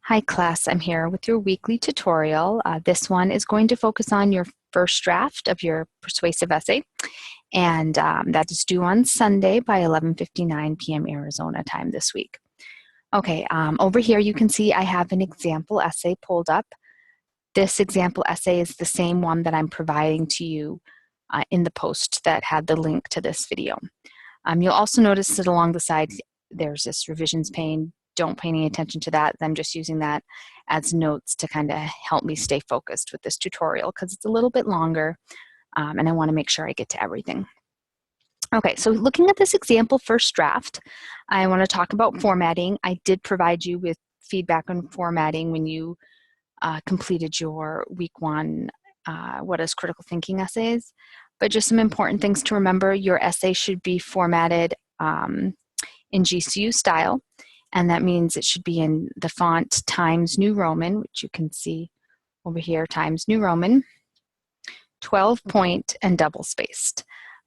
Hi class, I'm here with your weekly tutorial. This one is going to focus on your first draft of your persuasive essay, and that is due on Sunday by 11:59 p.m. Arizona time this week. Okay, over here you can see I have an example essay pulled up. This example essay is the same one that I'm providing to you in the post that had the link to this video. You'll also notice that along the side there's this revisions pane. Don't pay any attention to that. I'm just using that as notes to kind of help me stay focused with this tutorial because it's a little bit longer and I want to make sure I get to everything. Okay, so looking at this example first draft, I want to talk about formatting. I did provide you with feedback on formatting when you completed your week one What is Critical Thinking essays, but just some important things to remember. Your essay should be formatted in GCU style. And that means it should be in the font Times New Roman, which you can see over here, Times New Roman, 12-point and double-spaced.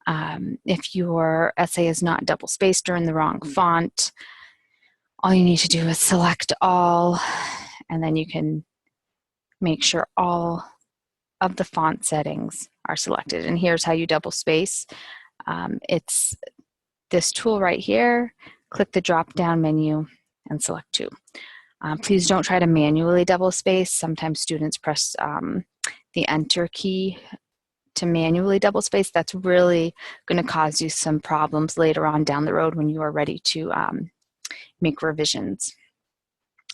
If your essay is not double-spaced or in the wrong font, all you need to do is select all, and then you can make sure all of the font settings are selected. And here's how you double-space. It's this tool right here. Click the drop-down menu and select 2. Please don't try to manually double space. Sometimes students press the enter key to manually double space. That's really going to cause you some problems later on down the road when you are ready to make revisions.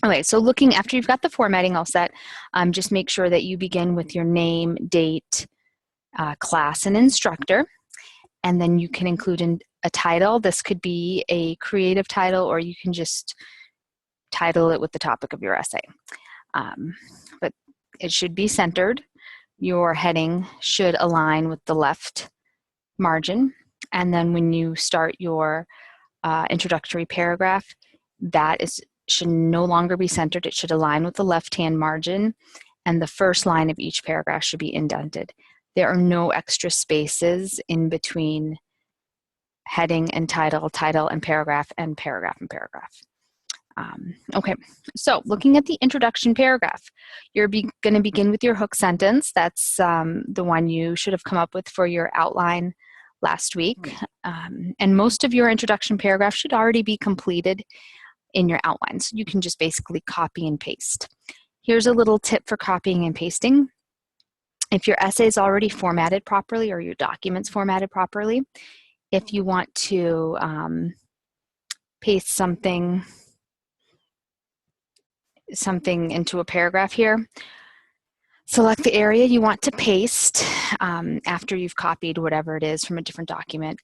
Okay, so looking after you've got the formatting all set, just make sure that you begin with your name, date, class, and instructor. And then you can include in a title. This could be a creative title, or you can just title it with the topic of your essay. But it should be centered. Your heading should align with the left margin. And then when you start your introductory paragraph, that should no longer be centered. It should align with the left-hand margin. And the first line of each paragraph should be indented. There are no extra spaces in between heading and title, title and paragraph, and paragraph and paragraph. Okay, so looking at the introduction paragraph, you're going to begin with your hook sentence. That's the one you should have come up with for your outline last week. And most of your introduction paragraph should already be completed in your outline. So you can just basically copy and paste. Here's a little tip for copying and pasting. If your essay is already formatted properly or your document's formatted properly, if you want to paste something into a paragraph here, select the area you want to paste after you've copied whatever it is from a different document.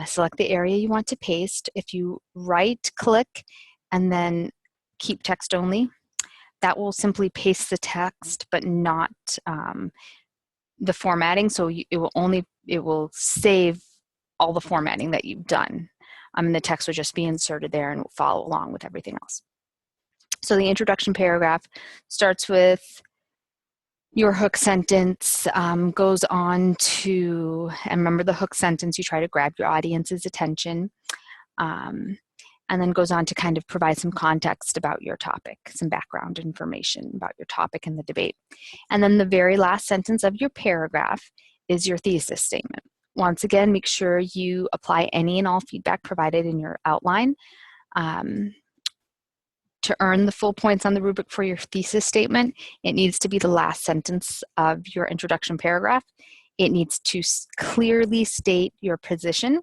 Select the area you want to paste. If you right-click and then keep text only, that will simply paste the text but not the formatting, so it will save all the formatting that you've done. And the text will just be inserted there and will follow along with everything else. So the introduction paragraph starts with your hook sentence, goes on to, and remember the hook sentence, you try to grab your audience's attention, and then goes on to kind of provide some context about your topic, some background information about your topic and the debate. And then the very last sentence of your paragraph is your thesis statement. Once again, make sure you apply any and all feedback provided in your outline. To earn the full points on the rubric for your thesis statement, it needs to be the last sentence of your introduction paragraph. It needs to clearly state your position,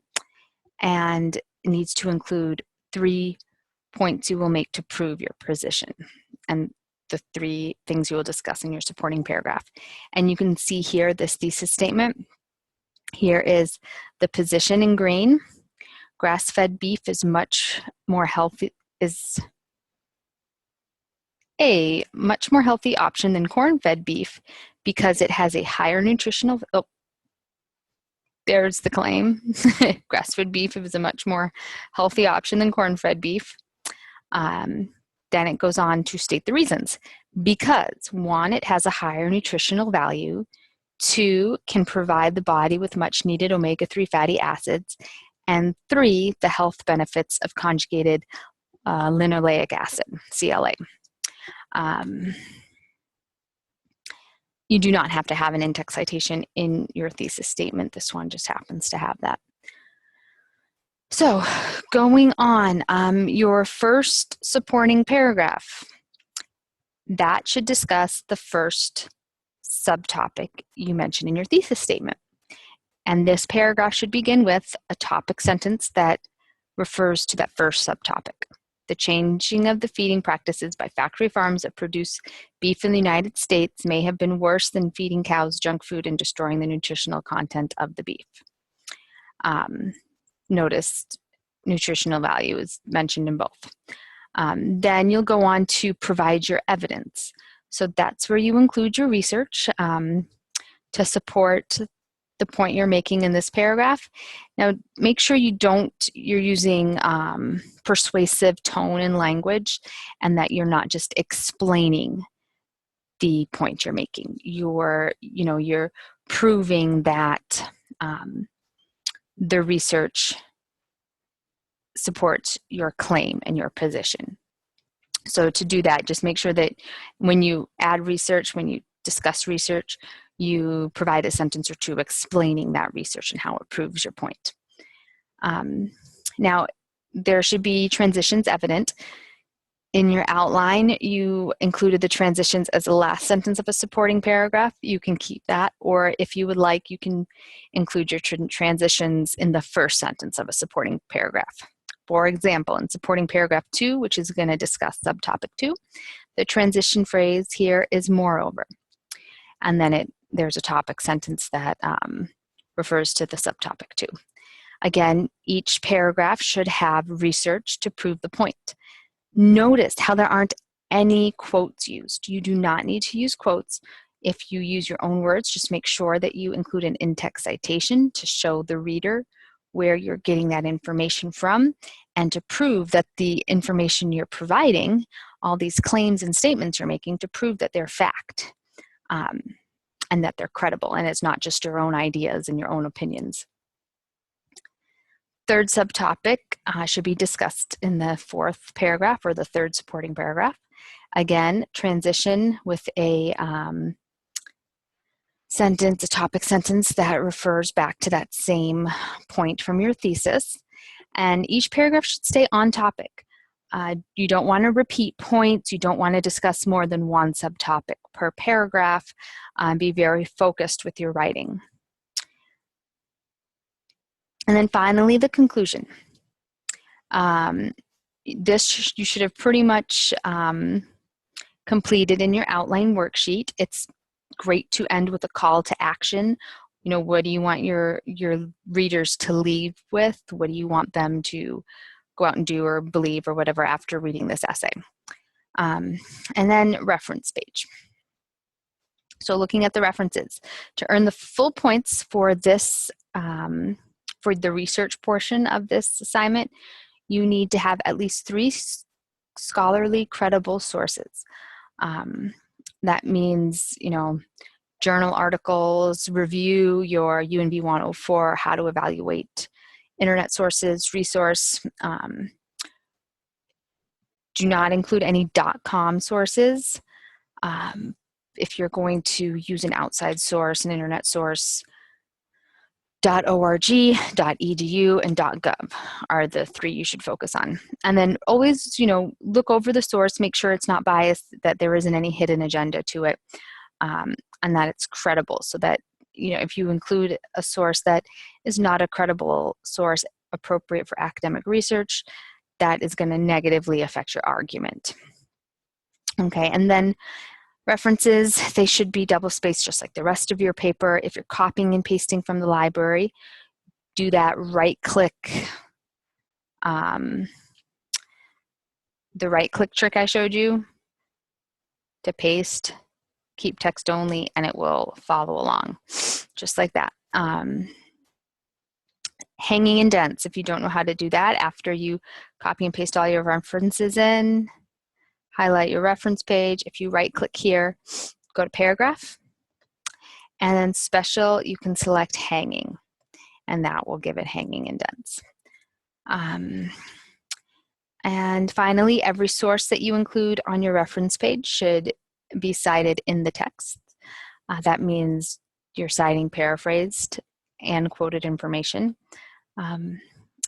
and it needs to include 3 points you will make to prove your position, and the 3 things you will discuss in your supporting paragraph. And you can see here this thesis statement. Here is the position in green. Grass-fed beef is much more healthy, is a much more healthy option than corn-fed beef because it has a higher nutritional, there's the claim. Grass-fed beef is a much more healthy option than corn-fed beef. Then it goes on to state the reasons. Because 1, it has a higher nutritional value. 2, can provide the body with much needed omega-3 fatty acids. And 3, the health benefits of conjugated linoleic acid, CLA. You do not have to have an in-text citation in your thesis statement. This one just happens to have that. So going on, your first supporting paragraph, that should discuss the first subtopic you mentioned in your thesis statement. And this paragraph should begin with a topic sentence that refers to that first subtopic. The changing of the feeding practices by factory farms that produce beef in the United States may have been worse than feeding cows junk food and destroying the nutritional content of the beef. Notice nutritional value is mentioned in both. Then you'll go on to provide your evidence. So that's where you include your research to support the point you're making in this paragraph. Now, make sure you're using persuasive tone and language, and that you're not just explaining the point you're making. You're proving that the research supports your claim and your position. So to do that, just make sure that when you add research, when you discuss research, you provide a sentence or two explaining that research and how it proves your point. Now, there should be transitions evident. In your outline, you included the transitions as the last sentence of a supporting paragraph. You can keep that, or if you would like, you can include your transitions in the first sentence of a supporting paragraph. For example, in supporting paragraph 2, which is going to discuss subtopic 2, the transition phrase here is moreover. And then there's a topic sentence that refers to the subtopic 2. Again, each paragraph should have research to prove the point. Notice how there aren't any quotes used. You do not need to use quotes. If you use your own words, just make sure that you include an in-text citation to show the reader where you're getting that information from, and to prove that the information you're providing, all these claims and statements you're making, to prove that they're fact and that they're credible, and it's not just your own ideas and your own opinions. Third subtopic should be discussed in the fourth paragraph or the third supporting paragraph. Again, transition with a sentence, a topic sentence that refers back to that same point from your thesis. And each paragraph should stay on topic. You don't want to repeat points. You don't want to discuss more than one subtopic per paragraph. Be very focused with your writing. And then finally, the conclusion. This you should have pretty much completed in your outline worksheet. It's great to end with a call to action. You know, what do you want your readers to leave with? What do you want them to go out and do or believe or whatever after reading this essay? And then reference page. So looking at the references. To earn the full points for this, for the research portion of this assignment, you need to have at least 3 scholarly credible sources. That means, you know, journal articles, review your UNB 104, how to evaluate internet sources, resource. Do not include any .com sources. If you're going to use an outside source, an internet source, .org, .edu, and .gov are the 3 you should focus on. And then always, you know, look over the source, make sure it's not biased, that there isn't any hidden agenda to it, and that it's credible, so that, you know, if you include a source that is not a credible source appropriate for academic research, that is going to negatively affect your argument. Okay, and then references, they should be double-spaced just like the rest of your paper. If you're copying and pasting from the library, do that right-click, the right-click trick I showed you to paste, keep text only, and it will follow along, just like that. Hanging indents, if you don't know how to do that, after you copy and paste all your references in, highlight your reference page. If you right-click here, go to paragraph, and then special, you can select hanging, and that will give it hanging indents. And finally, every source that you include on your reference page should be cited in the text. That means you're citing paraphrased and quoted information. And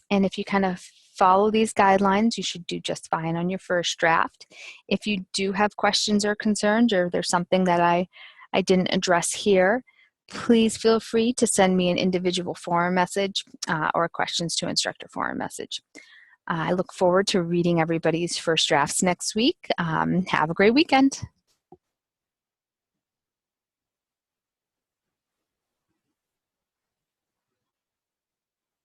if you kind of follow these guidelines, you should do just fine on your first draft. If you do have questions or concerns, or there's something that I didn't address here, please feel free to send me an individual forum message or a questions to instructor forum message. I look forward to reading everybody's first drafts next week. Have a great weekend.